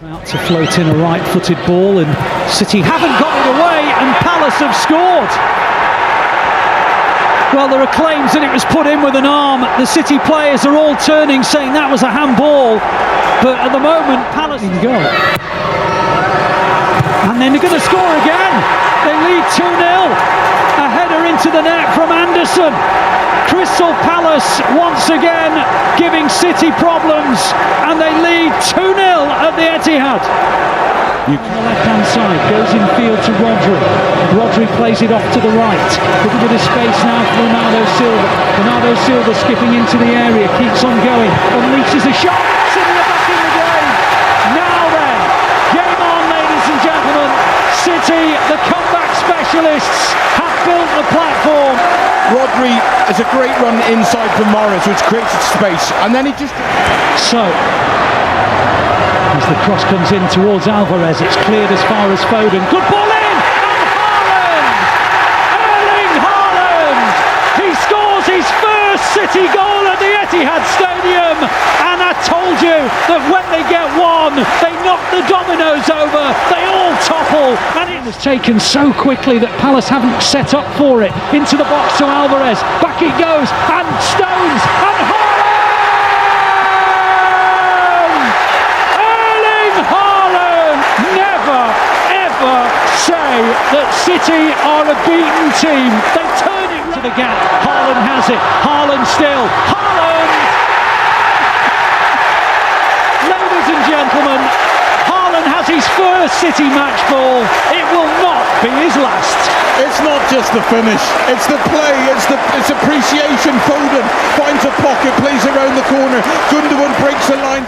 Out to float in a right-footed ball, and City haven't got it away, and Palace have scored. Well, there are claims that it was put in with an arm. The City players are all turning, saying that was a handball, but at the moment, Palace can go. And then they're going to score again. They lead 2-0. A header into the net from Anderson. Crystal Palace once again giving City problems, and they lead 2-0 at the Etihad. On the left-hand side, goes in field to Rodri. Rodri plays it off to the right. Little bit of space now for Bernardo Silva. Bernardo Silva skipping into the area, keeps on going, unleashes a shot. City are back in the game. Now then, game on, ladies and gentlemen. City, the comeback specialists, have built the platform. Rodri has a great run inside from Morris, which creates space, and then he just... So, as the cross comes in towards Alvarez, it's cleared as far as Foden. Good ball in! And Haaland! Erling Haaland! He scores his first City goal at the Etihad Stadium, and I told you that when they get one, they knock the dominoes over, they all topple, and it was taken so quickly that Palace haven't set up for it. Into the box to Alvarez, back it goes, and Stones, and Haaland! Erling Haaland! Never, ever say that City are a beaten team. They turn it to the gap. Haaland has it. Haaland still. Haaland! Ladies and gentlemen, Haaland has his first City match ball. It will not be his last. It's not just the finish, it's the play, it's appreciation. Foden finds a pocket, plays around the corner. Gundogan breaks the line.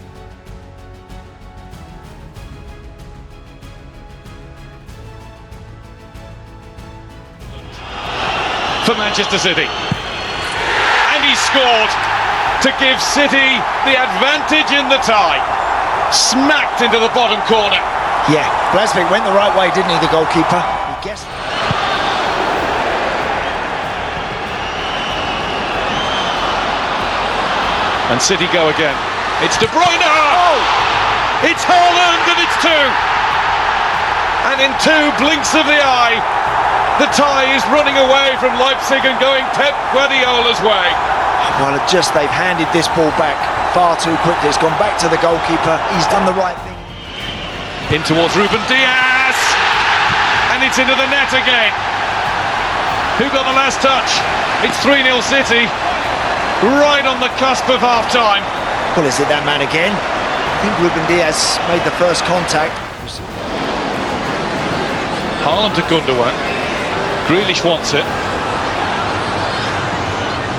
For Manchester City, and he scored to give City the advantage in the tie. Smacked into the bottom corner. Yeah, Blasvik went the right way, didn't he, the goalkeeper? He guessed. And City go again. It's De Bruyne! Oh! It's Haaland, and it's two! And in 2 blinks of the eye, the tie is running away from Leipzig and going Pep Guardiola's way. Well, they've handed this ball back far too quickly. It's gone back to the goalkeeper. He's done the right thing. In towards Ruben Diaz, and it's into the net again. Who got the last touch? It's 3-0 City, right on the cusp of half-time. Well, is it that man again? I think Ruben Diaz made the first contact. Haaland to Gundogan. Grealish wants it.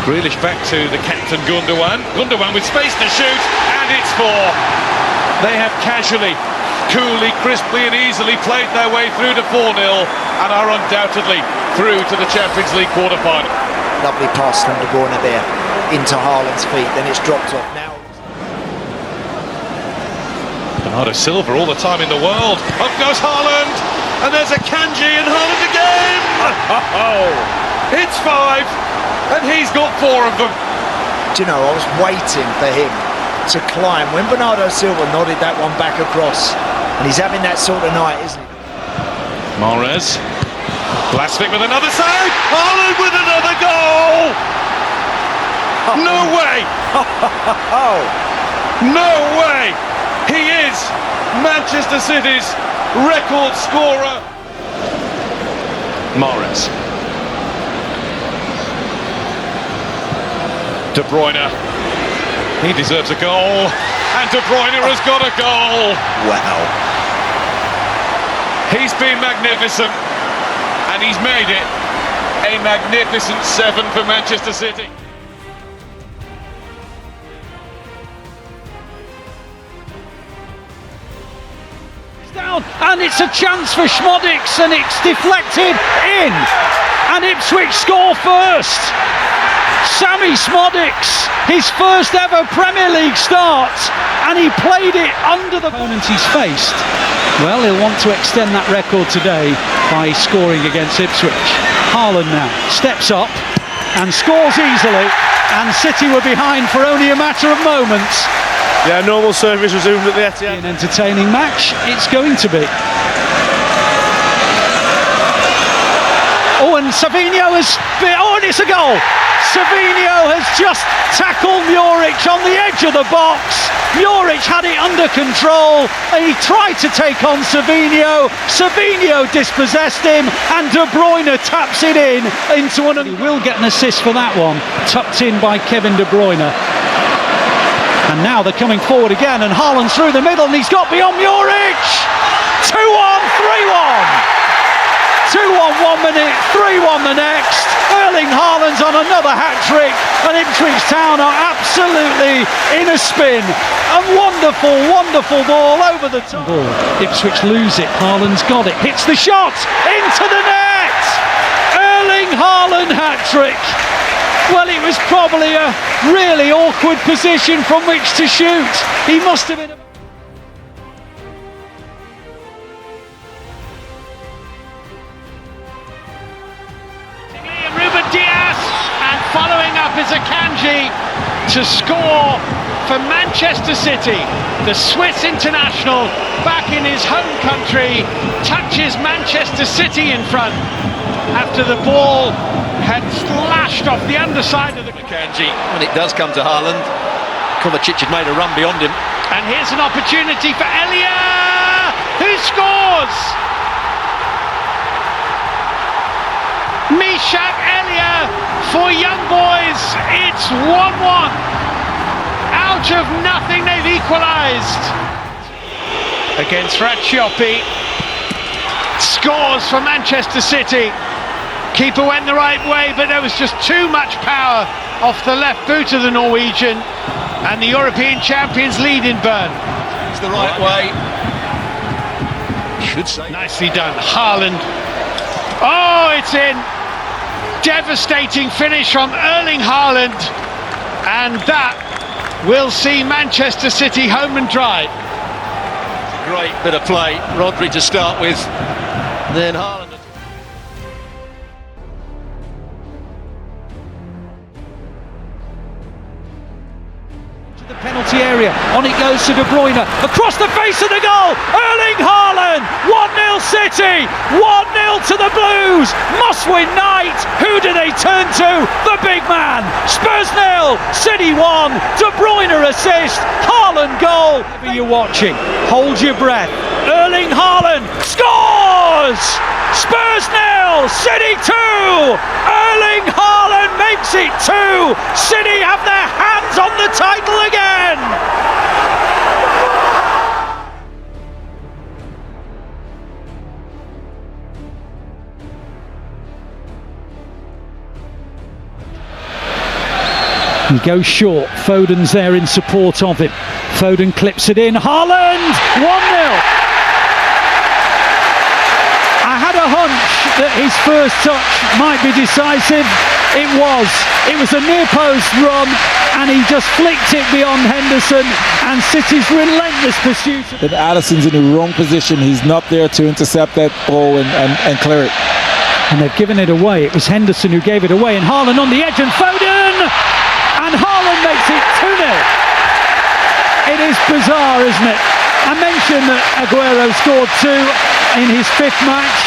Grealish back to the captain Gundogan. Gundogan with space to shoot, and it's 4. They have casually, coolly, crisply and easily played their way through to 4-0 and are undoubtedly through to the Champions League quarter-final. Lovely pass from De Bruyne there into Haaland's feet, then it's dropped off now. Bernardo Silva all the time in the world. Up goes Haaland, and there's a Kanji, and Haaland again! It's 5, and he's got 4 of them. Do you know, I was waiting for him to climb when Bernardo Silva nodded that one back across, and he's having that sort of night, isn't he? Mahrez, Blasvik with another save, Haaland with another goal! No way! No way! He is Manchester City's record scorer. Mahrez. De Bruyne. He deserves a goal, and De Bruyne has got a goal. Wow. He's been magnificent, and he's made it a magnificent 7 for Manchester City. Down, and it's a chance for Schmodix, and it's deflected in, and Ipswich score first. Sammy Schmodix, his first ever Premier League start, and he played it under the opponent he's faced. Well, he'll want to extend that record today by scoring against Ipswich. Haaland now steps up and scores easily, and City were behind for only a matter of moments. Yeah, normal service resumed at the Etihad. An entertaining match, it's going to be. Oh, and Savinho has... Oh, and it's a goal! Savinho has just tackled Muric on the edge of the box. Muric had it under control. He tried to take on Savinho. Savinho dispossessed him, and De Bruyne taps it into an... He will get an assist for that one, tucked in by Kevin De Bruyne. And now they're coming forward again, and Haaland's through the middle, and he's got beyond Muric. 2-1, 3-1. 2-1 1 minute, 3-1 the next. Erling Haaland's on another hat-trick, and Ipswich Town are absolutely in a spin. A wonderful, wonderful ball over the top. Ipswich lose it, Haaland's got it, hits the shot, into the net! Erling Haaland hat-trick. Well, it was probably a really awkward position from which to shoot. He must have been... And following up is Akanji to score for Manchester City. The Swiss international back in his home country touches Manchester City in front after the ball had slashed off the underside of the... Akanji, when it does come to Haaland, Kovacic had made a run beyond him. And here's an opportunity for Elia, who scores! Mishak Elia for Young Boys, it's 1-1. Out of nothing they've equalised. Against Ratchiopi, scores for Manchester City. Keeper went the right way, but there was just too much power off the left boot of the Norwegian, and the European champions lead in Bern. It's the right way. Should say. Nicely done, Haaland. Oh, it's in. Devastating finish from Erling Haaland, and that will see Manchester City home and dry. Great bit of play. Rodri to start with, then Haaland. The penalty area, on it goes to De Bruyne, across the face of the goal, Erling Haaland, 1-0 City, 1-0 to the Blues, must-win night. Who do they turn to? The big man. Spurs 0, City 1, De Bruyne assist, Haaland goal. Whatever you're watching, hold your breath. Erling Haaland scores! Spurs 0, City 2, Erling Haaland makes it 2, City have their hands on the title again! He goes short, Foden's there in support of him, Foden clips it in, Haaland, 1-0! I had a hunch that his first touch might be decisive. It was a near post run, and he just flicked it beyond Henderson, and City's relentless pursuit. But Addison's in the wrong position. He's not there to intercept that ball and clear it. And they've given it away. It was Henderson who gave it away, and Haaland on the edge, and Foden! And Haaland makes it 2-0. It is bizarre, isn't it? I mentioned that Aguero scored 2 in his 5th match.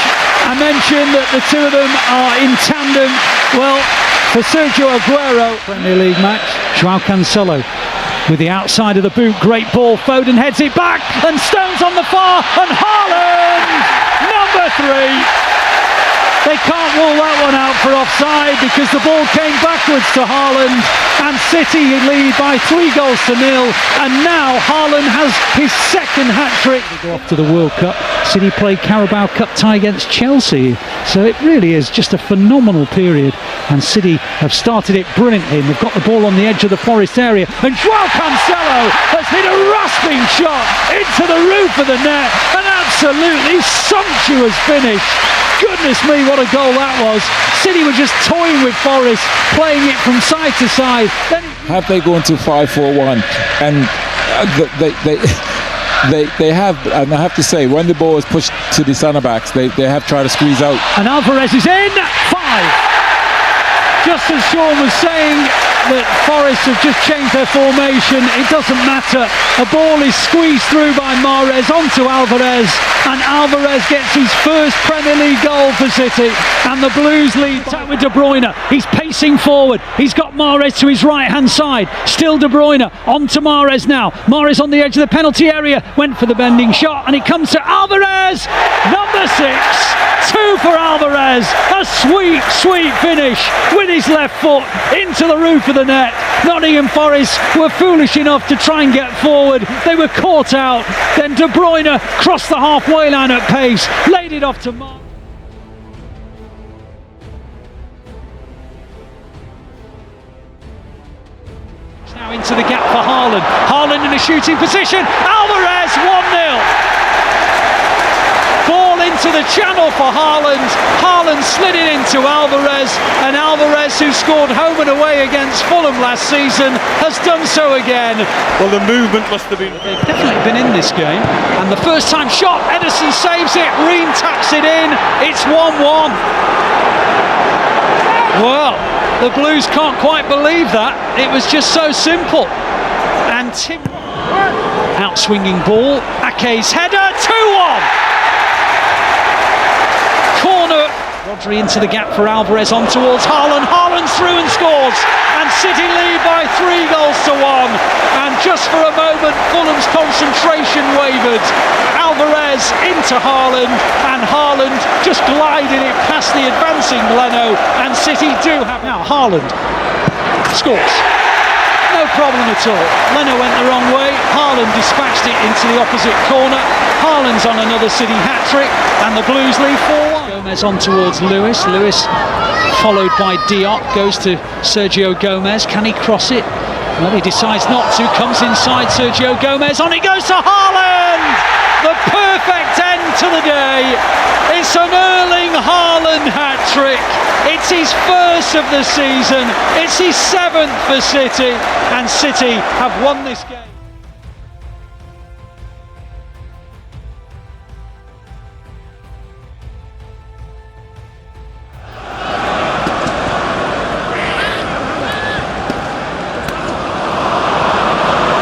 I mentioned that the two of them are in tandem. Well, for Sergio Aguero, Premier League match, Joao Cancelo with the outside of the boot, great ball, Foden heads it back, and Stones on the far, and Haaland, number 3. They can't rule that one out for offside because the ball came backwards to Haaland, and City lead by 3-0, and now Haaland has his 2nd hat-trick. They go off to the World Cup. City played Carabao Cup tie against Chelsea, so it really is just a phenomenal period, and City have started it brilliantly. They've got the ball on the edge of the Forest area, and Joao Cancelo has hit a rasping shot into the roof of the net, an absolutely sumptuous finish. Goodness me, what a goal that was. City were just toying with Forest, playing it from side to side. Then Have they gone to 5-4-1, and they have, and I have to say, when the ball is pushed to the centre backs, they have tried to squeeze out. And Alvarez is in, 5. Just as Sean was saying, that Forest have just changed their formation. It doesn't matter. A ball is squeezed through by Mahrez onto Alvarez, and Alvarez gets his first Premier League goal for City, and the Blues lead with De Bruyne. He's pacing forward. He's got Mahrez to his right-hand side. Still De Bruyne on to Mahrez now. Mahrez on the edge of the penalty area, went for the bending shot, and it comes to Alvarez. Number 6. 2 for Alvarez. A sweet, sweet finish with his left foot into the roof of the net. Nottingham Forest were foolish enough to try and get forward. They were caught out. Then De Bruyne crossed the halfway line at pace, laid it off to Mark. Now into the gap for Haaland. Haaland in a shooting position. Alvarez 1-0. Ball into the channel for Haaland. Haaland slid it into Alvarez, and Alvarez, who scored home and away against Fulham last season, has done so again. Well, the movement must have been... They've definitely been in this game, and the first time shot, Ederson saves it, Ream tacks it in, it's 1-1. Well, the Blues can't quite believe that. It was just so simple. And Tim, out-swinging ball, Ake's header, 2-1. Corner, Rodri into the gap for Alvarez, on towards Haaland. Haaland through and scores, and City lead by 3-1. And just for a moment, Fulham's concentration wavered. Alvarez into Haaland, and Haaland just glided it past the advancing Leno, and City do have now. Haaland scores. No problem at all. Leno went the wrong way. Haaland dispatched it into the opposite corner. Haaland's on another City hat-trick, and the Blues lead 4-1. Gomez on towards Lewis. Lewis followed by Diop, goes to Sergio Gomez. Can he cross it? Well, he decides not to. Comes inside Sergio Gomez. On it goes to Haaland! The perfect end to the day. It's an Erling Haaland hat-trick. It's his first of the season. It's his 7th for City, and City have won this game.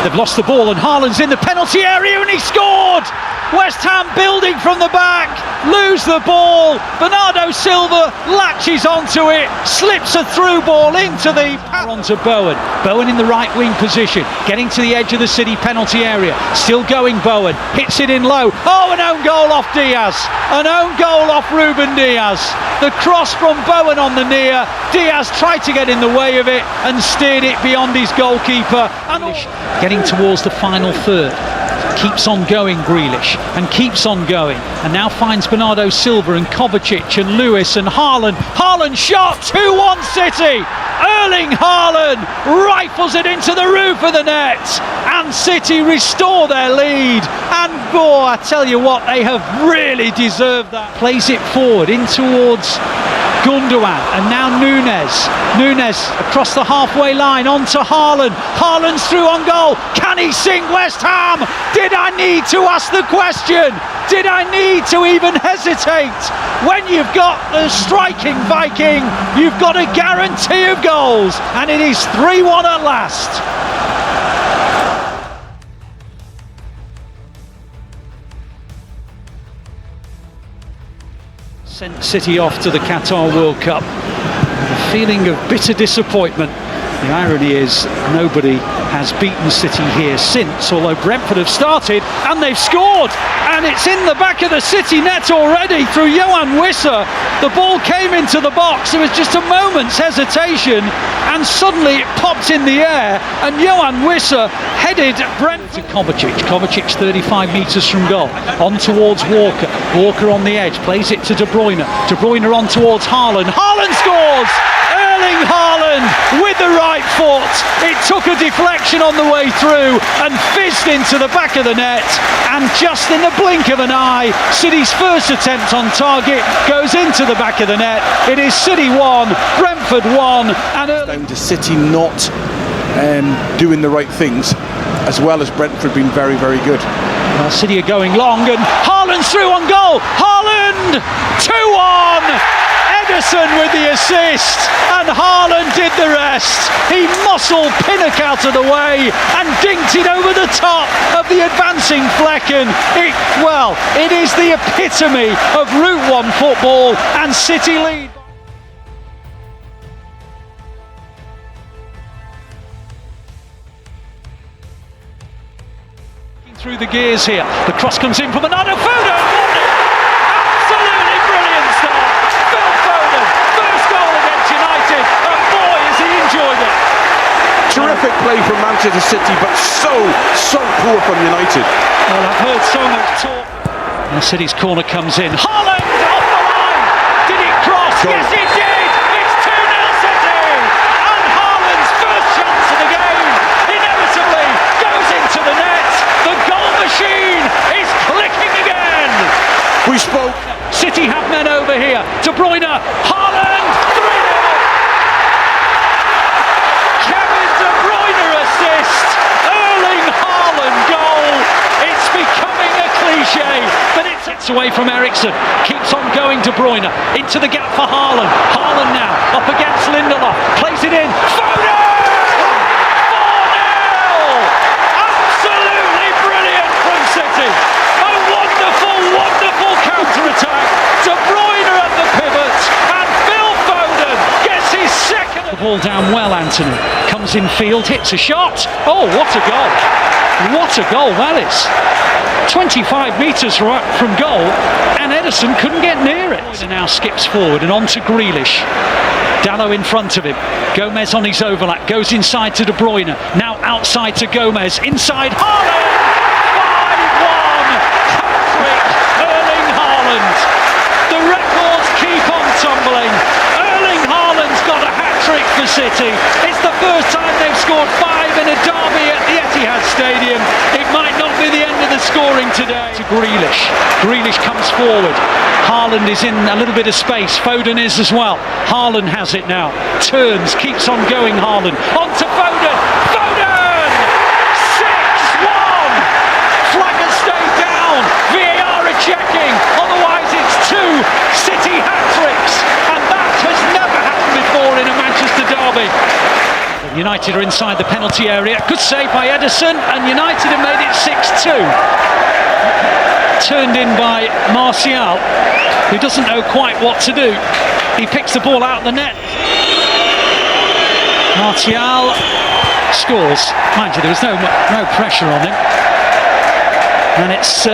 They've lost the ball, and Haaland's in the penalty area, and he scored! West Ham building from the back, lose the ball. Bernardo Silva latches onto it, slips a through ball into the... onto Bowen. Bowen in the right wing position, getting to the edge of the City penalty area. Still going Bowen, hits it in low. Oh, an own goal off Diaz. An own goal off Ruben Diaz. The cross from Bowen on the near. Diaz tried to get in the way of it and steered it beyond his goalkeeper. And getting towards the final third. Keeps on going, Grealish, and keeps on going, and now finds Bernardo Silva and Kovacic and Lewis and Haaland. Haaland shot, 2-1 City. Erling Haaland rifles it into the roof of the net, and City restore their lead. And boy, I tell you what, they have really deserved that. Plays it forward in towards Gundogan, and now Nunes across the halfway line onto Haaland. Haaland's through on goal. Can he sink West Ham? Did I need to ask the question? Did I need to even hesitate? When you've got the striking Viking, you've got a guarantee of goals, and it is 3-1 at last. Sent City off to the Qatar World Cup. A feeling of bitter disappointment. The irony is nobody has beaten City here since, although Brentford have started and they've scored, and it's in the back of the City net already through Johan Wissa. The ball came into the box, there was just a moment's hesitation, and suddenly it popped in the air, and Johan Wissa headed Brentford to Kovacic. Kovacic's 35 metres from goal, on towards Walker. Walker on the edge, plays it to De Bruyne. De Bruyne on towards Haaland. Haaland scores! Erling Haaland with the right foot. It took a deflection on the way through and fizzed into the back of the net, and just in the blink of an eye, City's first attempt on target goes into the back of the net. It is City 1, Brentford 1, and down to City not doing the right things, as well as Brentford being very, very good. Well, City are going long, and Haaland's through on goal. Haaland 2-1. Ederson with the assist, and Haaland did the rest. chest. He muscled Pinnock out of the way and dinked it over the top of the advancing Flecken. It is the epitome of Route 1 football, and City lead. Through the gears here. The cross comes in from Bernardo Foden. Absolutely brilliant start. Phil Foden, first goal against United, and boy has he enjoyed it. Terrific play from Manchester City, but so poor from United. Well, I've heard so much talk. Now City's corner comes in. Haaland off the line. Did it cross? Goal. Yes, it did. It's 2-0 City. And Haaland's first chance of the game inevitably goes into the net. The goal machine is clicking again. We spoke. City have men over here. De Bruyne, Haaland, 3-0. Kevin De Bruyne assist. Erling Haaland goal. It's becoming a cliche, but it's away from Eriksen. Keeps on going, De Bruyne into the gap for Haaland. Haaland now up against Lindelof. Plays it in. Foden! City. A wonderful counter-attack. De Bruyne at the pivot, and Phil Foden gets his second. The ball down well, Anthony. Comes in field, hits a shot. Oh, what a goal. What a goal that is. 25 metres from goal, and Ederson couldn't get near it. He now skips forward and on to Grealish. Dalot in front of him. Gomez on his overlap. Goes inside to De Bruyne. Now outside to Gomez. Inside Haaland. Erling Haaland. The records keep on tumbling. Erling Haaland's got a hat-trick for City. It's the first time they've scored 5 in a derby at the Etihad Stadium. It might not be the end of the scoring today. To Grealish. Grealish comes forward. Haaland is in a little bit of space. Foden is as well. Haaland has it now. Turns, keeps on going Haaland. On to Foden. Foden! 6-1! Flag has stayed down. VAR are checking. Otherwise it's 2 City hat-tricks. And that has never happened before in a Manchester derby. United are inside the penalty area. Good save by Ederson. And United have made it 6-2. Turned in by Martial, who doesn't know quite what to do. He picks the ball out of the net. Martial scores. Mind you, there was no pressure on him. And it's